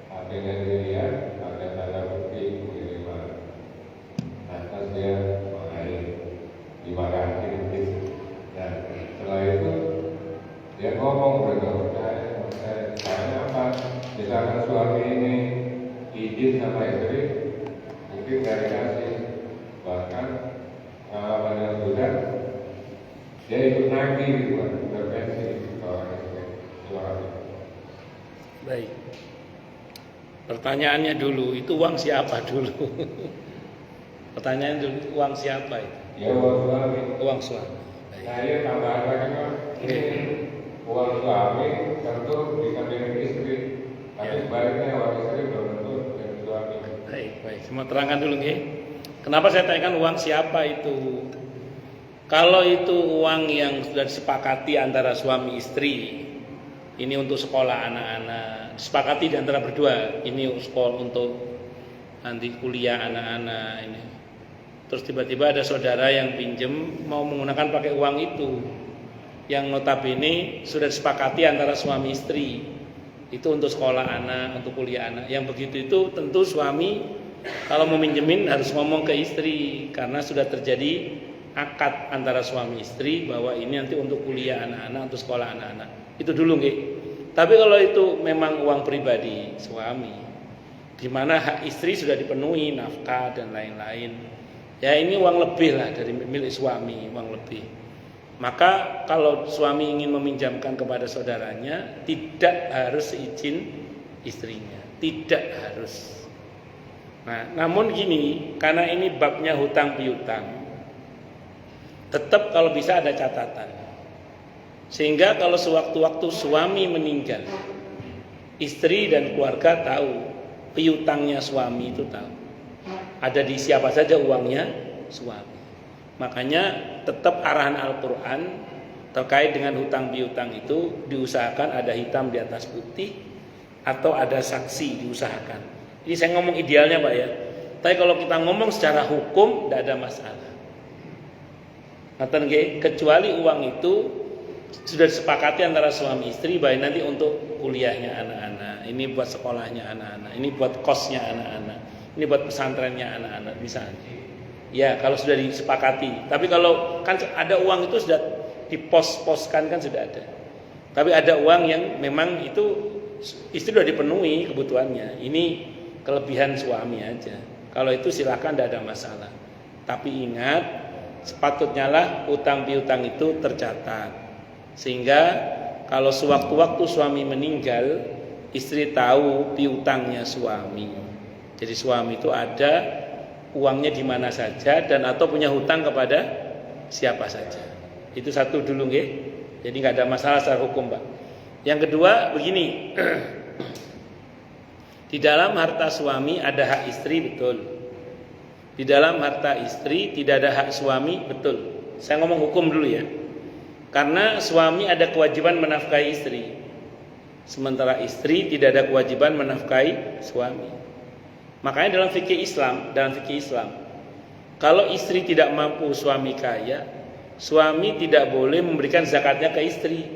adiknya dilihat ada tanda bukti pengiriman. Lantas dia mengalir, dimarahin. Dan setelah itu dia ngomong berkata, saya apa? Misalkan suami ini izin sama istri, mungkin dari kasih, bahkan pengalaman yang sudah, dia ikut nagih gitu, intervensi orang istri. Terima kasih. Baik. Pertanyaannya dulu, itu uang siapa dulu? Pertanyaan dulu, uang siapa itu? Ya uang suami. Uang suami. Baik. Saya tambahan lagi Pak. Ini uang suami tentu bisa milik istri, tapi sebaliknya uang istri belum tentu milik suami. Baik. Saya mau terangkan dulu nih. Kenapa saya tanyakan uang siapa itu? Kalau itu uang yang sudah disepakati antara suami istri, ini untuk sekolah anak-anak, disepakati di antara berdua, ini sekolah untuk nanti kuliah anak-anak ini. Terus tiba-tiba ada saudara yang pinjem mau menggunakan pakai uang itu, yang notabene sudah disepakati antara suami istri, itu untuk sekolah anak, untuk kuliah anak. Yang begitu itu tentu suami kalau mau minjemin harus ngomong ke istri, karena sudah terjadi akad antara suami istri bahwa ini nanti untuk kuliah anak-anak, untuk sekolah anak-anak. Itu dulu nggih. Tapi kalau itu memang uang pribadi suami, di mana hak istri sudah dipenuhi, nafkah dan lain-lain, ya ini uang lebih lah dari milik suami, uang lebih. Maka kalau suami ingin meminjamkan kepada saudaranya, tidak harus izin istrinya, tidak harus. Nah, namun gini, karena ini babnya hutang piutang, tetap kalau bisa ada catatan. Sehingga kalau sewaktu-waktu suami meninggal, istri dan keluarga tahu piutangnya suami itu tahu. Ada di siapa saja uangnya suami. Makanya tetap arahan Al-Quran terkait dengan hutang piutang itu diusahakan ada hitam di atas putih atau ada saksi diusahakan. Ini saya ngomong idealnya Pak ya. Tapi kalau kita ngomong secara hukum tidak ada masalah. Kecuali uang itu sudah disepakati antara suami istri, baik nanti untuk kuliahnya anak-anak, ini buat sekolahnya anak-anak, ini buat kosnya anak-anak, ini buat pesantrennya anak-anak misalnya. Ya kalau sudah disepakati. Tapi kalau kan ada uang itu sudah dipos-poskan kan sudah ada. Tapi ada uang yang memang itu istri sudah dipenuhi kebutuhannya. Ini kelebihan suami aja. Kalau itu silakan, tidak ada masalah. Tapi ingat, sepatutnya lah utang piutang itu tercatat. Sehingga kalau sewaktu-waktu suami meninggal, istri tahu piutangnya suami. Jadi suami itu ada uangnya di mana saja dan atau punya hutang kepada siapa saja. Itu satu dulu nggih. Jadi nggak ada masalah secara hukum, Pak. Yang kedua begini. Di dalam harta suami ada hak istri, betul. Di dalam harta istri tidak ada hak suami, betul. Saya ngomong hukum dulu ya. Karena suami ada kewajiban menafkahi istri, sementara istri tidak ada kewajiban menafkahi suami. Makanya dalam fikih Islam, kalau istri tidak mampu, suami kaya, suami tidak boleh memberikan zakatnya ke istri.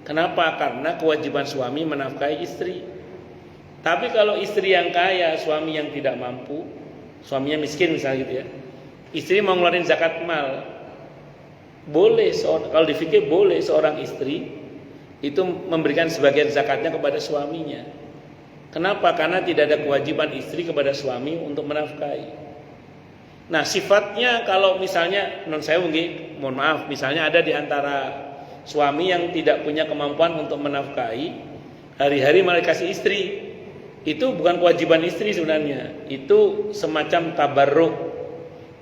Kenapa? Karena kewajiban suami menafkahi istri. Tapi kalau istri yang kaya, suami yang tidak mampu, suaminya miskin misalnya gitu ya, istri mau ngeluarin zakat mal, boleh, kalau di fikih boleh seorang istri itu memberikan sebagian zakatnya kepada suaminya. Kenapa? Karena tidak ada kewajiban istri kepada suami untuk menafkahi. Nah sifatnya kalau misalnya mohon maaf, misalnya ada di antara suami yang tidak punya kemampuan untuk menafkahi, hari-hari malah kasih istri, itu bukan kewajiban istri sebenarnya, itu semacam tabarruk,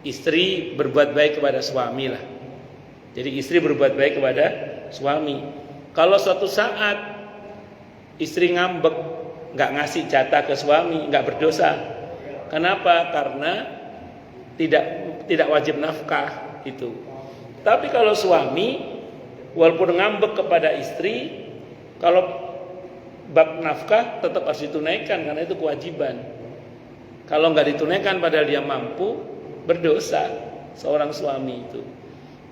istri berbuat baik kepada suami lah. Jadi istri berbuat baik kepada suami. Kalau suatu saat istri ngambek, nggak ngasih jatah ke suami, nggak berdosa. Kenapa? Karena tidak wajib nafkah itu. Tapi kalau suami walaupun ngambek kepada istri, kalau bab nafkah tetap harus ditunaikan karena itu kewajiban. Kalau nggak ditunaikan padahal dia mampu, berdosa seorang suami itu.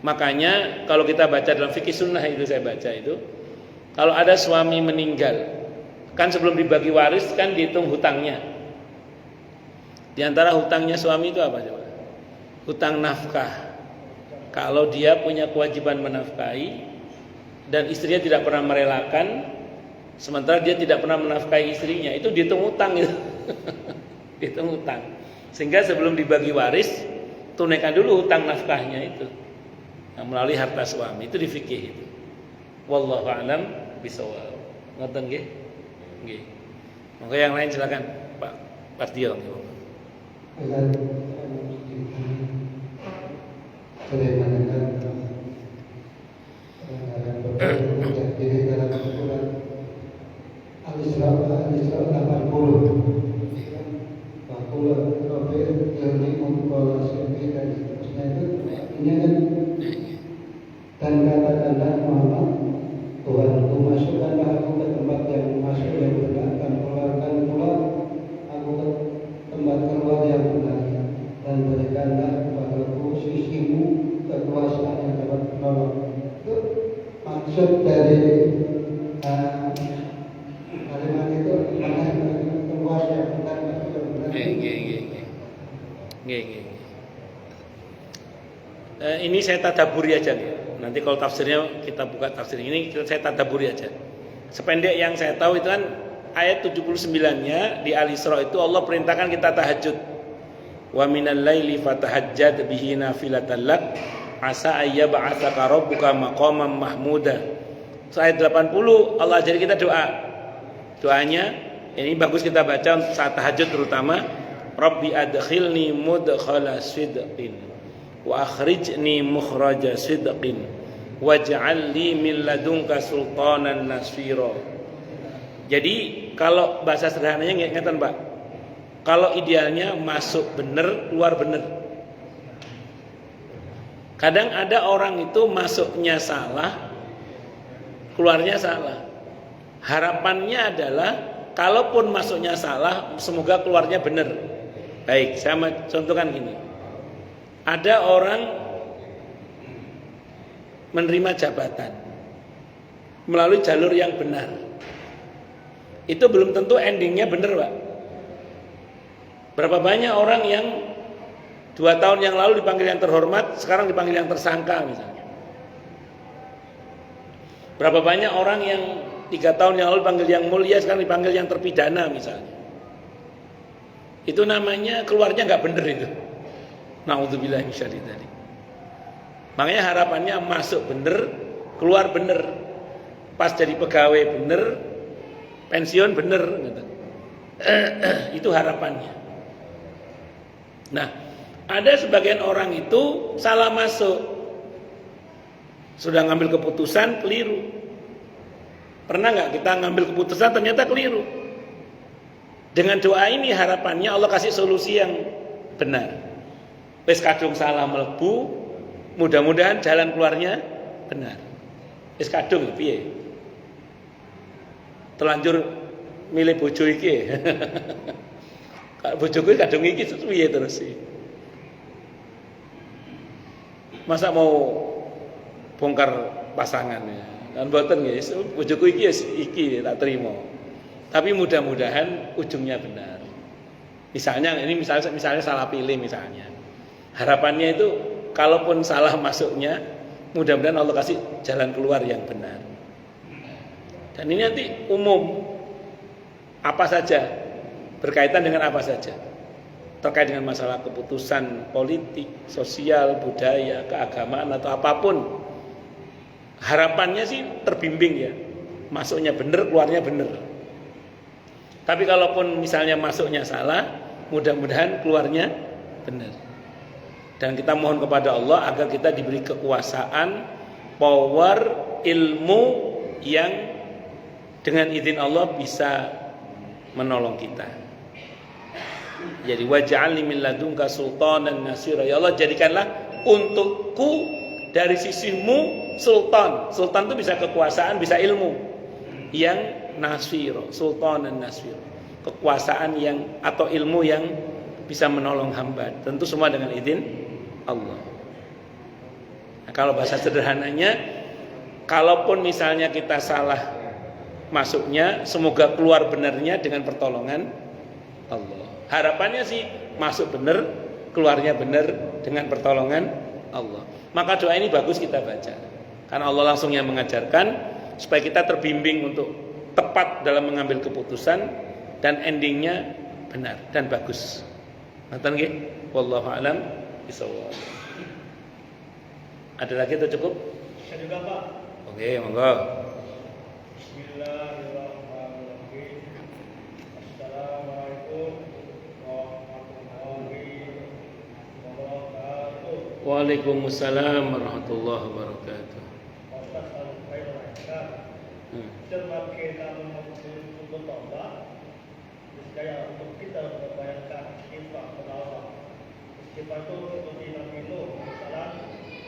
Makanya kalau kita baca dalam fikih sunnah itu saya baca itu, kalau ada suami meninggal, kan sebelum dibagi waris kan dihitung hutangnya. Di antara hutangnya suami itu apa coba? Hutang nafkah. Kalau dia punya kewajiban menafkahi dan istrinya tidak pernah merelakan, sementara dia tidak pernah menafkahi istrinya, itu dihitung hutang itu. Dihitung hutang. Sehingga sebelum dibagi waris, tunaikan dulu hutang nafkahnya itu. Nah, melalui harta suami itu di fikih itu. Wallahu a'lam bishawab. Ngoten nggih? Nggih. Monggo yang lain silakan Pak Partio. Dan katakanlah Muhammad, Tuhanku, masukkanlah aku ke tempat yang masuk yang benar, dan keluarkan pula aku ke tempat keluar yang benar, dan berikanlah kepadaku sisimu kekuasaan yang dapat menolong. Itu maksud dari kalimat itu mana keluar yang benar, masuk yang benar. Ini saya tadaburi aja nih. Nanti kalau tafsirnya kita buka tafsir ini, saya tadaburi aja. Sependek yang saya tahu itu kan ayat 79-nya di Al-Isra itu Allah perintahkan kita tahajud. Wa minal laili fatahajjad bihi nafilatan lak asa ayyab'atsaka rabbuka maqaman mahmuda. Ayat 80 Allah ajari kita doa. Doanya ini bagus kita baca saat tahajud terutama. Rabbi adkhilni mudkhala sidqin wa akhrijni mukhraja sidqin waj'al li min ladunka sultanan nasira. Jadi kalau bahasa sederhananya ngeten Pak, kalau idealnya masuk bener keluar bener. Kadang ada orang itu masuknya salah, keluarnya salah. Harapannya adalah kalaupun masuknya salah, semoga keluarnya bener. Baik, saya contohkan gini. Ada orang menerima jabatan melalui jalur yang benar. Itu belum tentu endingnya benar, Pak. Berapa banyak orang yang 2 tahun yang lalu dipanggil yang terhormat, sekarang dipanggil yang tersangka misalnya. Berapa banyak orang yang 3 tahun yang lalu dipanggil yang mulia, sekarang dipanggil yang terpidana misalnya. Itu namanya keluarnya nggak benar itu. Na'udzubillahi minasyaitonir rajim. Makanya harapannya masuk bener, keluar bener. Pas jadi pegawai bener, pensiun bener gitu. Itu harapannya. Nah, ada sebagian orang itu salah masuk. Sudah ngambil keputusan keliru. Pernah nggak kita ngambil keputusan ternyata keliru? Dengan doa ini harapannya Allah kasih solusi yang benar. Wis kadung salah mlebu, mudah-mudahan jalan keluarnya benar. Wis kadung piye? Terlanjur milih bojo iki. Kalau bojoku kadung iki piye terus sih? Masa mau bongkar pasangannya? Kan mboten nggih, bojoku iki tak terima. Tapi mudah-mudahan ujungnya benar. Misalnya salah pilih misalnya. Harapannya itu kalaupun salah masuknya, mudah-mudahan Allah kasih jalan keluar yang benar. Dan ini nanti umum, apa saja, berkaitan dengan apa saja, terkait dengan masalah keputusan politik, sosial, budaya, keagamaan atau apapun. Harapannya sih terbimbing ya, masuknya benar, keluarnya benar. Tapi kalaupun misalnya masuknya salah, mudah-mudahan keluarnya benar. Dan kita mohon kepada Allah agar kita diberi kekuasaan, power, ilmu yang dengan izin Allah bisa menolong kita. Jadi waj'alni min ladunka sultanan nasira. Ya Allah, jadikanlah untukku dari sisimu sultan. Sultan itu bisa kekuasaan, bisa ilmu. Yang nasira, sultanan nasira. Kekuasaan yang atau ilmu yang bisa menolong hamba. Tentu semua dengan izin Allah. Nah, kalau bahasa sederhananya, kalaupun misalnya kita salah masuknya, semoga keluar benarnya dengan pertolongan Allah. Harapannya sih masuk benar, keluarnya benar dengan pertolongan Allah. Maka doa ini bagus kita baca, karena Allah langsung yang mengajarkan supaya kita terbimbing untuk tepat dalam mengambil keputusan dan endingnya benar dan bagus. Ngerti nggih? Wallahu a'lam bishawab. Ada lagi atau cukup? Bisa juga, Pak. Oke, monggo. Bismillahirrahmanirrahim. Assalamualaikum warahmatullahi wabarakatuh. Waalaikumsalam warahmatullahi wabarakatuh. Ustaz Al-Khairullah. Sebab kita menuntut bertobat, niscaya untuk kita membayangkan istighfar kepada Allah. Istighfar itu seperti Nabi Nuh salam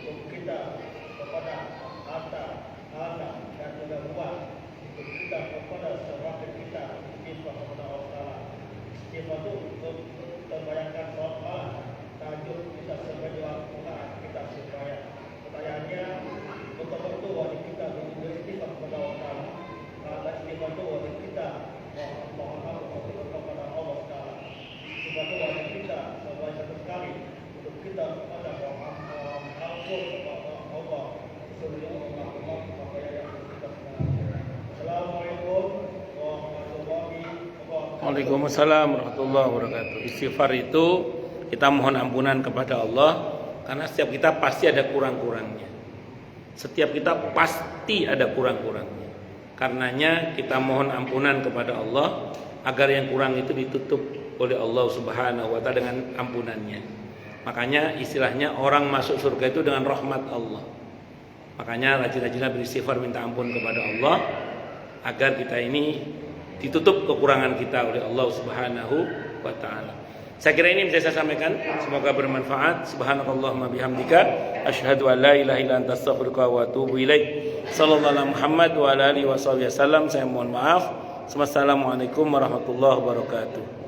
untuk kita kepada harta, anak dan juga buah. Untuk kita kepada sahabat kita istighfar kepada Allah. Istighfar itu terbayangkan soal tajuk kita sebagai Al-Quran kita supaya pertanyaannya betul-betul wajib kita beristighfar kepada Allah. Karena istighfar itu wajib kita mohon kepada Allah Taala. Istighfar itu wajib kita sebagai satu sekali untuk kita kepada ampun kepada Allah. Assalamualaikum warahmatullahi wabarakatuh. Waalaikumsalam warahmatullahi wabarakatuh. Istighfar itu kita mohon ampunan kepada Allah, karena setiap kita pasti ada kurang-kurangnya. Setiap kita pasti ada kurang-kurangnya. Karenanya kita mohon ampunan kepada Allah agar yang kurang itu ditutup oleh Allah Subhanahu wa taala dengan ampunannya. Makanya istilahnya orang masuk surga itu dengan rahmat Allah. Makanya rajin-rajinlah beristighfar, minta ampun kepada Allah agar kita ini ditutup kekurangan kita oleh Allah Subhanahu wa taala. Saya kira ini bisa saya sampaikan, semoga bermanfaat. Subhanakallahumma bihamdika asyhadu an la ilaha illa anta astaghfiruka wa atubu ilaik. Sallallahu alaihi Muhammad wa ala alihi wasallam. Saya mohon maaf. Wassalamualaikum warahmatullahi wabarakatuh.